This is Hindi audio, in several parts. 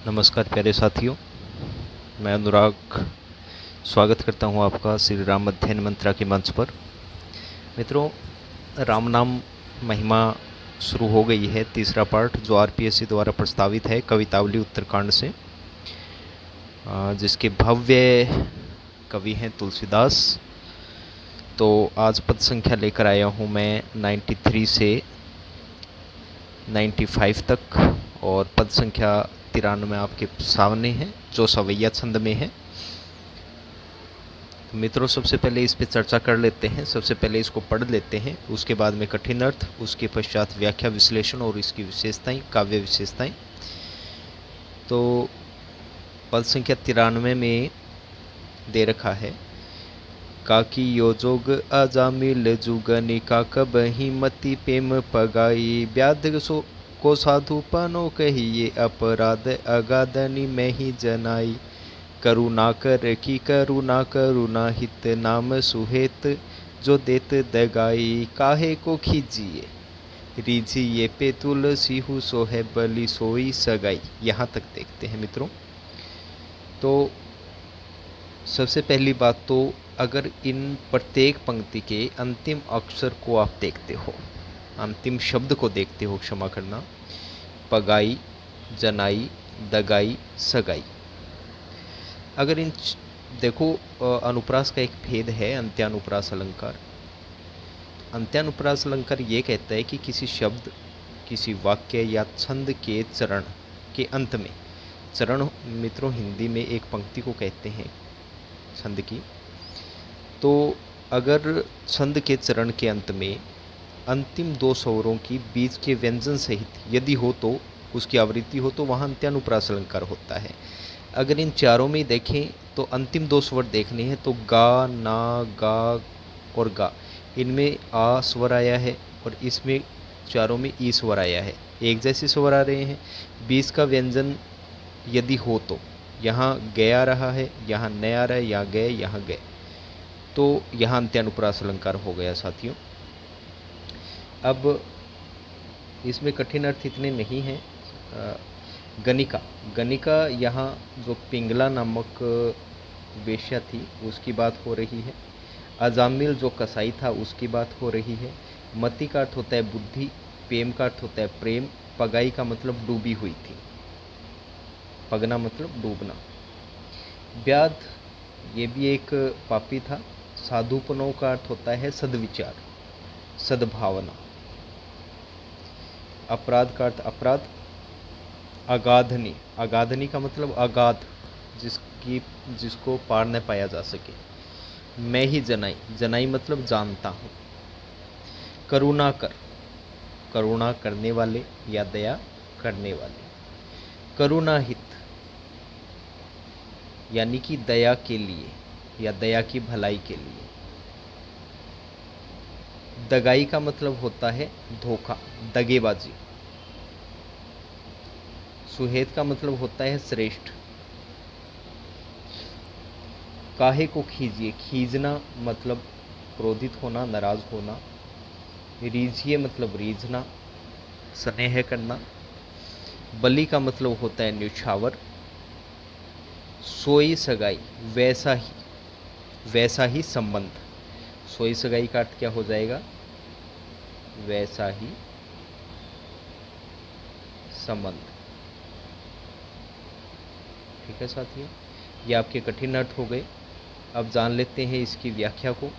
नमस्कार प्यारे साथियों, मैं अनुराग स्वागत करता हूं आपका श्री राम अध्ययन मंत्रा के मंच पर। मित्रों, राम नाम महिमा शुरू हो गई है। तीसरा पार्ट जो आरपीएससी द्वारा प्रस्तावित है कवितावली उत्तरकांड से, जिसके भव्य कवि हैं तुलसीदास। तो आज पद संख्या लेकर आया हूं मैं 93 से 95 तक, और पद संख्या 93 आपके सामने है जो सवैया छंद में है। मित्रों, सबसे पहले इस पे चर्चा कर लेते हैं। सबसे पहले इसको पढ़ लेते हैं, उसके बाद में कठिन अर्थ, उसके पश्चात व्याख्या विश्लेषण और इसकी विशेषताएं, काव्य विशेषताएं। तो पद संख्या 93 में दे रखा है, काकी योजोग अजामिल जुगनि का कबहि मति प्रेम पगाई, व्याध सो को साधु पनो कहिए अपराध अगाधनि में ही जनाई, करुणा कर की करुणा करुणा हित नाम सुहेत, जो देत दगाई काहे को खीजिए, रीझिए पे तुलसी हु सोहे बलि सोई सगाई। यहाँ तक देखते हैं मित्रों। तो सबसे पहली बात तो, अगर इन प्रत्येक पंक्ति के अंतिम अक्षर को आप देखते हो, अंतिम शब्द को देखते हो, क्षमा करना, पगाई, जनाई, दगाई, सगाई। अगर इन देखो, अनुप्रास का एक भेद है, अंत्यानुप्रास अलंकार। अंत्यानुप्रास अलंकार ये कहता है कि किसी शब्द, किसी वाक्य या छंद के चरण के अंत में, चरण मित्रों हिंदी में एक पंक्ति को कहते हैं छंद की। तो अगर छंद के चरण के अंत में अंतिम दो स्वरों की बीच के व्यंजन सहित यदि हो तो, उसकी आवृत्ति हो, तो वहाँ अंत्यानुप्रास अलंकार होता है। अगर इन चारों में देखें तो अंतिम दो स्वर देखने हैं, तो गा, ना, गा और गा, इनमें आ स्वर आया है और इसमें चारों में ई स्वर आया है, एक जैसे स्वर आ रहे हैं। बीच का व्यंजन यदि हो तो यहाँ गे आ रहा है, यहाँ न आ रहा है, यहाँ गए, यहाँ गए, तो यहाँ अंत्यानुप्रास अलंकार हो गया साथियों। अब इसमें कठिन अर्थ इतने नहीं हैं। गणिका, गणिका यहाँ जो पिंगला नामक वेश्या थी उसकी बात हो रही है। अजामिल जो कसाई था उसकी बात हो रही है। मति का अर्थ होता है बुद्धि, प्रेम का अर्थ होता है प्रेम, पगाई का मतलब डूबी हुई थी, पगना मतलब डूबना। व्याध ये भी एक पापी था। साधुपनों का अर्थ होता है सद्विचार, सद्भावना। अपराध का अर्थ अपराध। अगाधनी, अगाधनी का मतलब अगाध, जिसको पार न पाया जा सके। मैं ही जनाई, जनाई मतलब जानता हूँ। करुणा कर, करुणा करने वाले या दया करने वाले। करुणा हित यानी कि दया के लिए या दया की भलाई के लिए। दगाई का मतलब होता है धोखा, दगेबाजी। सुहेत का मतलब होता है श्रेष्ठ। काहे को खीजिए, खींचना मतलब क्रोधित होना, नाराज होना। रीझिए मतलब रीझना, स्नेह करना। बलि का मतलब होता है न्यौछावर। सोई सगाई, वैसा ही संबंध। सोई सगाई का अर्थ क्या हो जाएगा? वैसा ही संबंध। ठीक है साथियों, ये आपके कठिन अर्थ हो गए। अब जान लेते हैं इसकी व्याख्या को।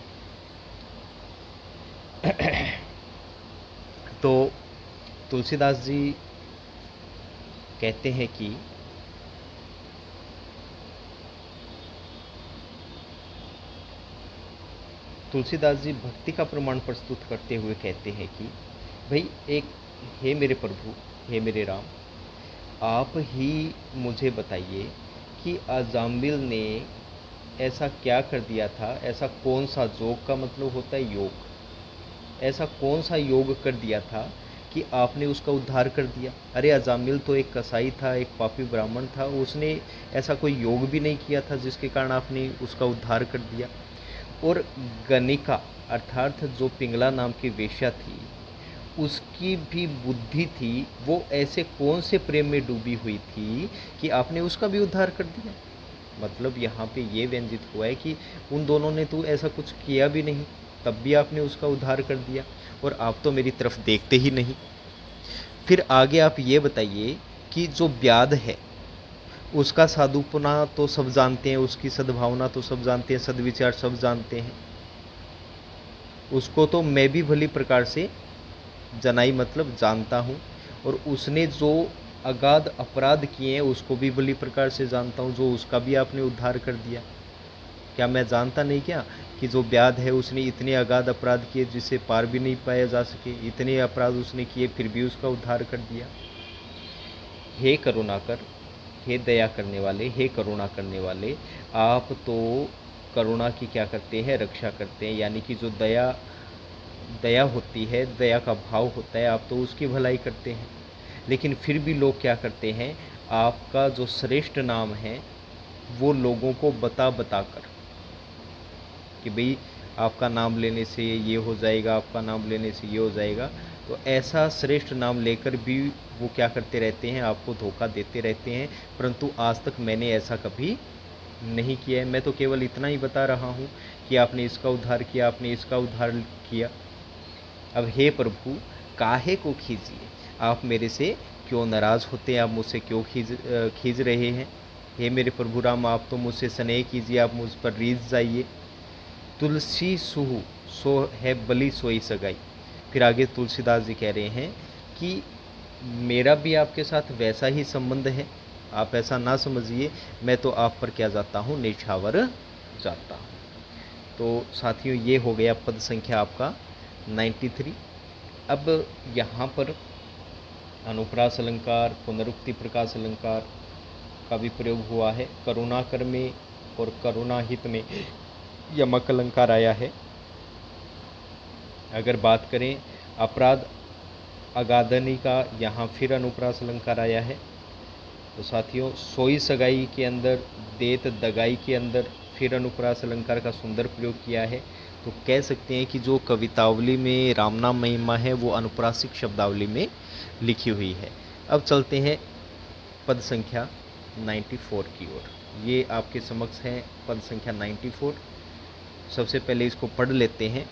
तो तुलसीदास जी कहते हैं कि तुलसीदास जी भक्ति का प्रमाण प्रस्तुत करते हुए कहते हैं कि भाई एक, हे मेरे प्रभु, हे मेरे राम, आप ही मुझे बताइए कि अजामिल ने ऐसा क्या कर दिया था, ऐसा कौन सा, जोग का मतलब होता है योग, ऐसा कौन सा योग कर दिया था कि आपने उसका उद्धार कर दिया। अरे अजामिल तो एक कसाई था, एक पापी ब्राह्मण था, उसने ऐसा कोई योग भी नहीं किया था जिसके कारण आपने उसका उद्धार कर दिया। और गणिका अर्थात जो पिंगला नाम की वेश्या थी, उसकी भी बुद्धि थी, वो ऐसे कौन से प्रेम में डूबी हुई थी कि आपने उसका भी उद्धार कर दिया। मतलब यहाँ पे ये व्यंजित हुआ है कि उन दोनों ने तो ऐसा कुछ किया भी नहीं, तब भी आपने उसका उद्धार कर दिया, और आप तो मेरी तरफ देखते ही नहीं। फिर आगे आप ये बताइए कि जो व्याध है उसका साधुपना तो सब जानते हैं, उसकी सद्भावना तो सब जानते हैं, सद्विचार सब जानते हैं, उसको तो मैं भी भली प्रकार से जनाई मतलब जानता हूँ, और उसने जो अगाध अपराध किए हैं उसको भी भली प्रकार से जानता हूँ, जो उसका भी आपने उद्धार कर दिया। क्या मैं जानता नहीं क्या कि जो व्याध है उसने इतने अगाध अपराध किए जिसे पार भी नहीं पाया जा सके, इतने अपराध उसने किए फिर भी उसका उद्धार कर दिया। हे करुणाकर, हे दया करने वाले, हे करुणा करने वाले, आप तो करुणा की क्या करते हैं, रक्षा करते हैं, यानी कि जो दया दया होती है, दया का भाव होता है, आप तो उसकी भलाई करते हैं। लेकिन फिर भी लोग क्या करते हैं, आपका जो श्रेष्ठ नाम है वो लोगों को बता बता कर कि भाई आपका नाम लेने से ये हो जाएगा, आपका नाम लेने से ये हो जाएगा, तो ऐसा श्रेष्ठ नाम लेकर भी वो क्या करते रहते हैं, आपको धोखा देते रहते हैं। परंतु आज तक मैंने ऐसा कभी नहीं किया है, मैं तो केवल इतना ही बता रहा हूँ कि आपने इसका उद्धार किया, आपने इसका उद्धार किया। अब हे प्रभु, काहे को खींचिए, आप मेरे से क्यों नाराज़ होते हैं, आप मुझसे क्यों खींच रहे हैं। हे मेरे प्रभु राम, आप तो मुझसे स्नेह कीजिए, आप मुझ पर रीझ जाइए। तुलसी सुहु सो है बलि सोई सगाई। फिर आगे तुलसीदास जी कह रहे हैं कि मेरा भी आपके साथ वैसा ही संबंध है, आप ऐसा ना समझिए, मैं तो आप पर क्या जाता हूँ, निछावर जाता हूँ। तो साथियों, ये हो गया पद संख्या आपका 93। अब यहाँ पर अनुप्रास अलंकार, पुनरुक्ति प्रकाश अलंकार का भी प्रयोग हुआ है। करुणाकर में और करुणाहित में यमक अलंकार आया है। अगर बात करें अपराध अगाधनी का, यहाँ फिर अनुप्रास अलंकार आया है। तो साथियों, सोई सगाई के अंदर, देत दगाई के अंदर फिर अनुप्रास अलंकार का सुंदर प्रयोग किया है। तो कह सकते हैं कि जो कवितावली में राम नाम महिमा है वो अनुप्रासिक शब्दावली में लिखी हुई है। अब चलते हैं पद संख्या 94 की ओर। ये आपके समक्ष है पद संख्या 94। सबसे पहले इसको पढ़ लेते हैं।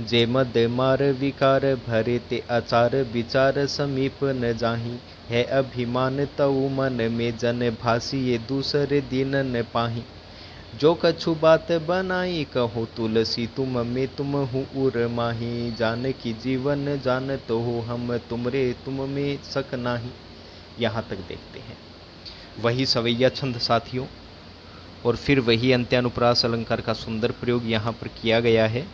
जे मद मार विकार भरे ते आचार विचार समीप न जाही, है अभिमान तऊ मन में जन भासी ये दूसरे दिन न पाही। जो कछु बात बनाई कहो तुलसी तुम में तुम हूँ उर माही, जान की जीवन जान तो हो हम तुमरे तुम में सक नाही। यहाँ तक देखते हैं वही सवैया छंद साथियों, और फिर वही अंत्यानुप्रास अलंकार का सुंदर प्रयोग यहाँ पर किया गया है।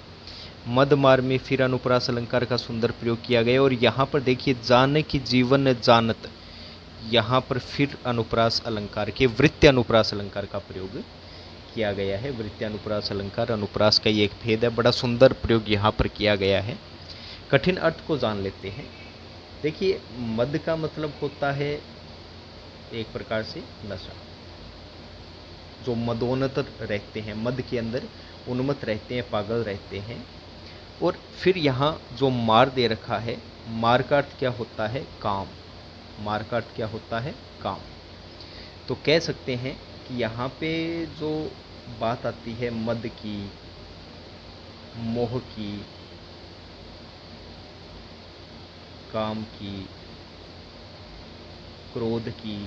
मदमार में फिर अनुप्रास अलंकार का सुंदर प्रयोग किया गया, और यहाँ पर देखिए जान की जीवन जानत, यहाँ पर फिर अनुप्रास अलंकार के वृत्ति अनुप्रास अलंकार का प्रयोग किया गया है। वृत्ति अनुप्रास अलंकार, अनुप्रास का ये एक भेद है, बड़ा सुंदर प्रयोग यहाँ पर किया गया है। कठिन अर्थ को जान लेते हैं। देखिए, मद का मतलब होता है एक प्रकार से नशा। जो मदोन्नत रहते हैं, मद के अंदर उन्मत्त रहते हैं, पागल रहते हैं। और फिर यहाँ जो मार दे रखा है, मार का अर्थ क्या होता है, काम। मार का अर्थ क्या होता है, काम। तो कह सकते हैं कि यहाँ पे जो बात आती है मद की, मोह की, काम की, क्रोध की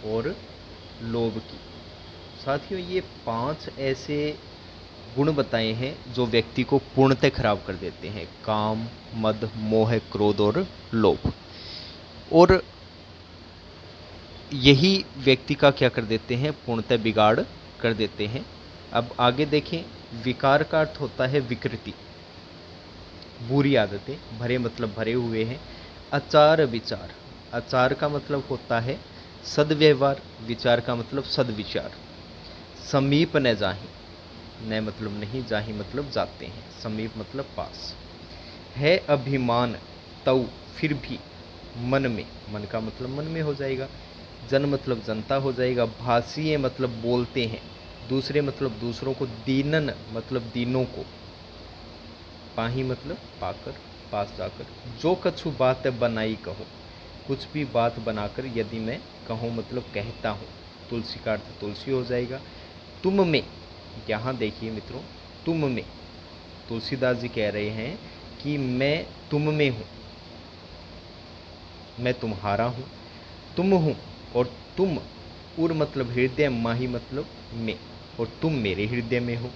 और लोभ की, साथियों ये 5 ऐसे गुण बताए हैं जो व्यक्ति को पूर्णतः खराब कर देते हैं। काम, मद, मोह, क्रोध और लोभ। और यही व्यक्ति का क्या कर देते हैं, पूर्णतः बिगाड़ कर देते हैं। अब आगे देखें, विकार का अर्थ होता है विकृति, बुरी आदतें। भरे मतलब भरे हुए हैं। आचार विचार, आचार का मतलब होता है सद्व्यवहार, विचार का मतलब सद्विचार। समीप न जाहि, न मतलब नहीं, जाहि मतलब जाते हैं, समीप मतलब पास। है अभिमान तऊ, फिर भी मन में, मन का मतलब मन में हो जाएगा। जन मतलब जनता हो जाएगा। भाषीय मतलब बोलते हैं, दूसरे मतलब दूसरों को। दीनन मतलब दीनों को। पाही मतलब पाकर। पास जाकर, जो कछु बात बनाई कहो, कुछ भी बात बनाकर यदि मैं कहूँ मतलब कहता हूँ, तुलसी का अर्थ तुलसी हो जाएगा। तुम में, यहाँ देखिए मित्रों, तुम में तुलसीदास जी कह रहे हैं कि मैं तुम में हूँ, मैं तुम्हारा हूँ, तुम हूँ, और तुम उर मतलब हृदय, माही मतलब में, और तुम मेरे हृदय में हो।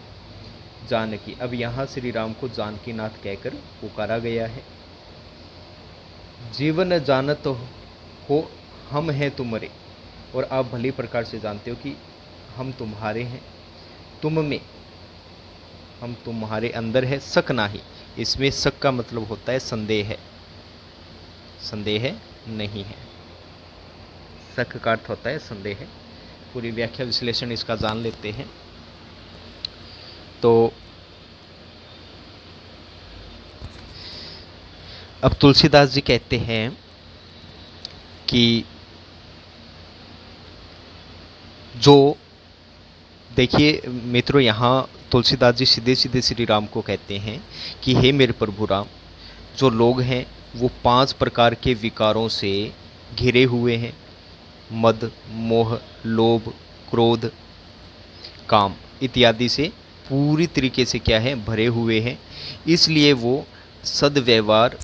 जानकी, अब यहाँ श्री राम को जानकीनाथ कहकर पुकारा गया है। जीवन जानत हो हम हैं तुम्हारे, और आप भली प्रकार से जानते हो कि हम तुम्हारे हैं। तुम में, हम तुम्हारे अंदर है। शक नाही, इसमें शक का मतलब होता है संदेह है, संदेह नहीं है। शक का अर्थ होता है संदेह है। पूरी व्याख्या विश्लेषण इसका जान लेते हैं। तो अब तुलसीदास जी कहते हैं कि जो, देखिए मित्रों, यहाँ तुलसीदास जी सीधे सीधे श्री राम को कहते हैं कि हे मेरे प्रभु राम, जो लोग हैं वो 5 प्रकार के विकारों से घिरे हुए हैं। मद, मोह, लोभ, क्रोध, काम इत्यादि से पूरी तरीके से क्या है, भरे हुए हैं। इसलिए वो सद्व्यवहार,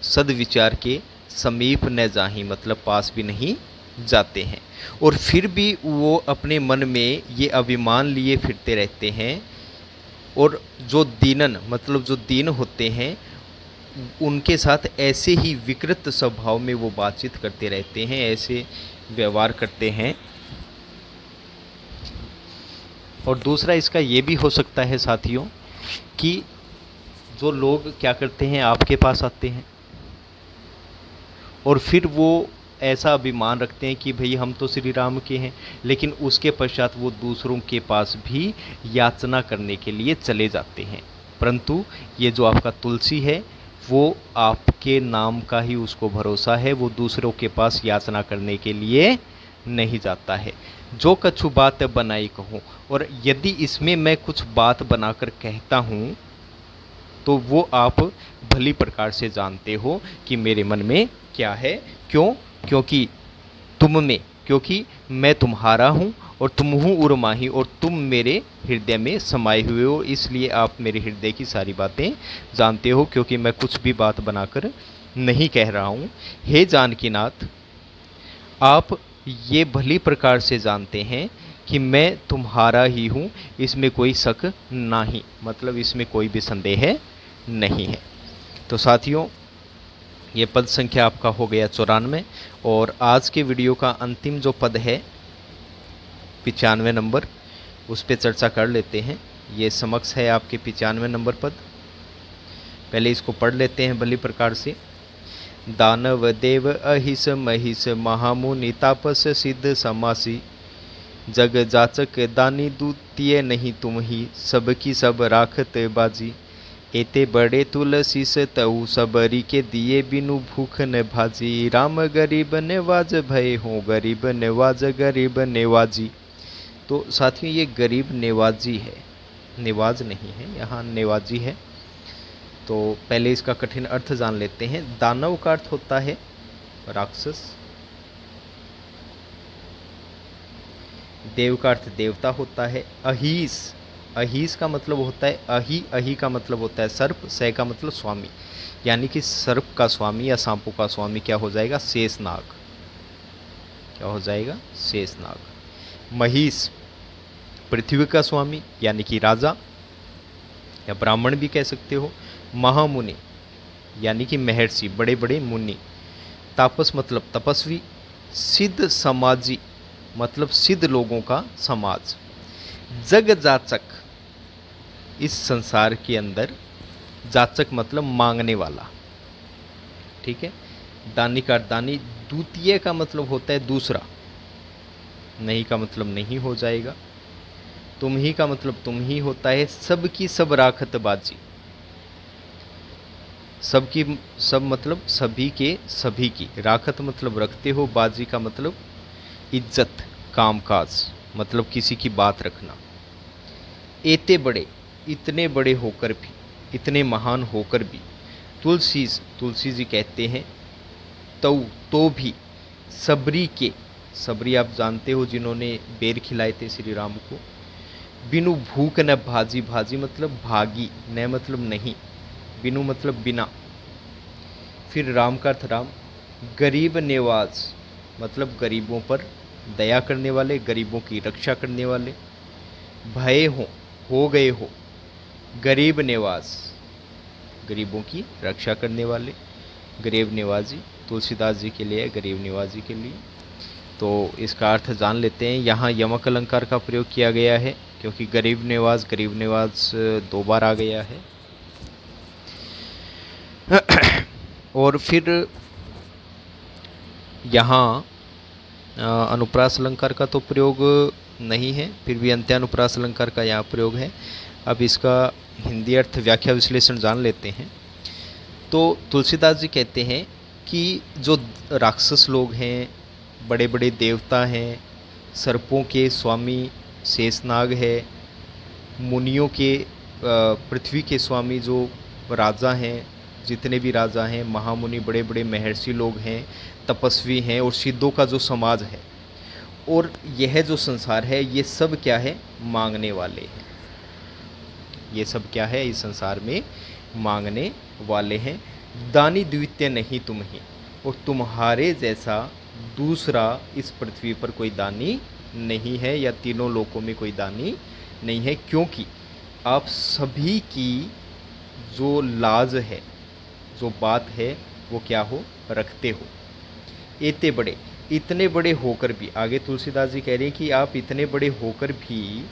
सद्विचार के समीप न जाहि, मतलब पास भी नहीं जाते हैं। और फिर भी वो अपने मन में ये अभिमान लिए फिरते रहते हैं, और जो दीनन मतलब जो दीन होते हैं उनके साथ ऐसे ही विकृत स्वभाव में वो बातचीत करते रहते हैं, ऐसे व्यवहार करते हैं। और दूसरा इसका ये भी हो सकता है साथियों कि जो लोग क्या करते हैं, आपके पास आते हैं और फिर वो ऐसा अभिमान रखते हैं कि भाई हम तो श्री राम के हैं, लेकिन उसके पश्चात वो दूसरों के पास भी याचना करने के लिए चले जाते हैं। परंतु ये जो आपका तुलसी है वो आपके नाम का ही उसको भरोसा है, वो दूसरों के पास याचना करने के लिए नहीं जाता है। जो कछु बात बनाई कहूँ, और यदि इसमें मैं कुछ बात बनाकर कहता हूँ तो वो आप भली प्रकार से जानते हो कि मेरे मन में क्या है। क्यों? क्योंकि तुम में, क्योंकि मैं तुम्हारा हूँ और तुम हूँ उर्माही, और तुम मेरे हृदय में समाये हुए हो, इसलिए आप मेरे हृदय की सारी बातें जानते हो, क्योंकि मैं कुछ भी बात बनाकर नहीं कह रहा हूँ। हे जानकीनाथ, आप ये भली प्रकार से जानते हैं कि मैं तुम्हारा ही हूँ, इसमें कोई शक नहीं, मतलब इसमें कोई भी संदेह नहीं है। तो साथियों, ये पद संख्या आपका हो गया 94, और आज के वीडियो का अंतिम जो पद है 95 नंबर, उस पर चर्चा कर लेते हैं। ये समक्ष है आपके 95 नंबर पद। पहले इसको पढ़ लेते हैं भली प्रकार से। दानव देव अहिस महिष महामुनि तापस सिद्ध समासी, जग जाचक दानी दूतिये नहीं तुम ही, सबकी सब राखत बाजी। एते बड़े तुलसी से तऊ सबरी के दिए बिनु भूख न भाजी, राम गरीब नेवाज भय हो गरीब नेवाज गरीब नेवाजी। तो साथियों ये गरीब नेवाजी है, नेवाज नहीं है, यहाँ नेवाजी है। तो पहले इसका कठिन अर्थ जान लेते हैं। दानव का अर्थ होता है राक्षस, देव का अर्थ देवता होता है। अहीस, अहीस का मतलब होता है अही, अही का मतलब होता है सर्प, सै का मतलब स्वामी, यानी कि सर्प का स्वामी या सांपों का स्वामी क्या हो जाएगा, शेषनाग। क्या हो जाएगा, शेषनाग। महिष पृथ्वी का स्वामी यानी कि राजा या ब्राह्मण भी कह सकते हो। महामुनि यानी कि महर्षि, बड़े बड़े मुनि। तापस मतलब तपस्वी। सिद्ध समाजी मतलब सिद्ध लोगों का समाज। जग जाचक, इस संसार के अंदर, जाचक मतलब मांगने वाला, ठीक है। दानी का दानी, द्वितीय का मतलब होता है दूसरा, नहीं का मतलब नहीं हो जाएगा। तुम ही का मतलब तुम ही होता है। सबकी सब राखत बाजी, सबकी सब मतलब सभी के सभी की, राखत मतलब रखते हो, बाजी का मतलब इज्जत, कामकाज मतलब किसी की बात रखना। एते बड़े, इतने बड़े होकर भी, इतने महान होकर भी, तुलसी जी कहते हैं तो भी सबरी के, सबरी आप जानते हो जिन्होंने बेर खिलाए थे श्री राम को, बिनु भूख न भाजी, भाजी मतलब भागी, न मतलब नहीं, बिनु मतलब बिना, फिर राम का अर्थ राम, गरीब नेवाज मतलब गरीबों पर दया करने वाले, गरीबों की रक्षा करने वाले, भय हो गए हो, गरीब नेवाज गरीबों की रक्षा करने वाले, गरीब निवाजी तुलसीदास जी के लिए, गरीब निवाजी के लिए। तो इसका अर्थ जान लेते हैं। यहाँ यमक अलंकार का प्रयोग किया गया है क्योंकि गरीब निवाज 2 बार आ गया है। और फिर यहाँ अनुप्रास अलंकार का तो प्रयोग नहीं है, फिर भी अंत्यानुप्रास अलंकार का यहाँ प्रयोग है। अब इसका हिंदी अर्थ व्याख्या विश्लेषण जान लेते हैं। तो तुलसीदास जी कहते हैं कि जो राक्षस लोग हैं, बड़े बड़े देवता हैं, सर्पों के स्वामी शेषनाग है, मुनियों के पृथ्वी के स्वामी जो राजा हैं, जितने भी राजा हैं, महामुनि, बड़े बड़े महर्षि लोग हैं, तपस्वी हैं और सिद्धों का जो समाज है, और यह जो संसार है ये सब क्या है, मांगने वाले हैं। ये सब क्या है, इस संसार में मांगने वाले हैं। दानी द्वितीय नहीं तुम ही, और तुम्हारे जैसा दूसरा इस पृथ्वी पर कोई दानी नहीं है, या तीनों लोकों में कोई दानी नहीं है, क्योंकि आप सभी की जो लाज है, जो बात है, वो क्या हो, रखते हो। इतने बड़े होकर भी, आगे तुलसीदास जी कह रहे हैं कि आप इतने बड़े होकर भी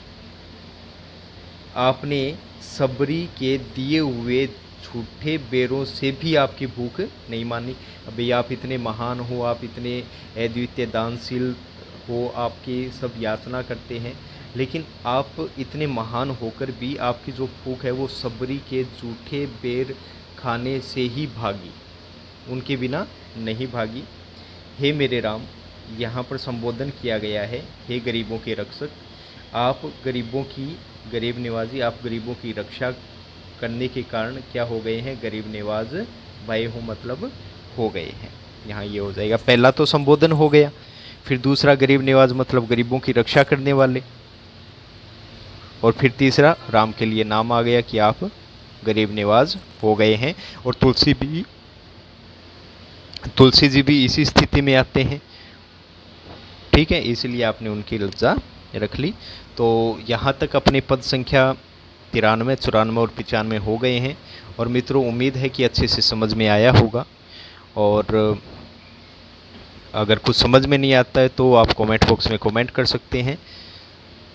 आपने सबरी के दिए हुए झूठे बेरों से भी आपकी भूख नहीं मानी। अभी आप इतने महान हो, आप इतने अद्वितीय दानशील हो, आपकी सब याचना करते हैं, लेकिन आप इतने महान होकर भी आपकी जो भूख है वो सबरी के झूठे बेर खाने से ही भागी, उनके बिना नहीं भागी। हे मेरे राम, यहाँ पर संबोधन किया गया है, हे गरीबों के रक्षक, आप गरीब निवाजी, आप गरीबों की रक्षा करने के कारण क्या हो गए हैं, गरीब निवाज भय हो मतलब हो गए हैं। यहाँ ये हो जाएगा, पहला तो संबोधन हो गया, फिर दूसरा गरीब निवाज मतलब गरीबों की रक्षा करने वाले, और फिर तीसरा राम के लिए नाम आ गया कि आप गरीब निवाज हो गए हैं। और तुलसी जी भी इसी स्थिति में आते हैं, ठीक है, इसलिए आपने उनकी लज्जा रख ली। तो यहाँ तक अपने पद संख्या 93, 94 और 95 हो गए हैं। और मित्रों, उम्मीद है कि अच्छे से समझ में आया होगा, और अगर कुछ समझ में नहीं आता है तो आप कमेंट बॉक्स में कमेंट कर सकते हैं।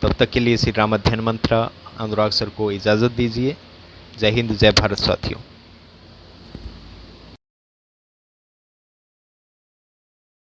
तब तक के लिए श्री राम अध्ययन मंत्र अनुराग सर को इजाज़त दीजिए। जय हिंद, जय भारत साथियों।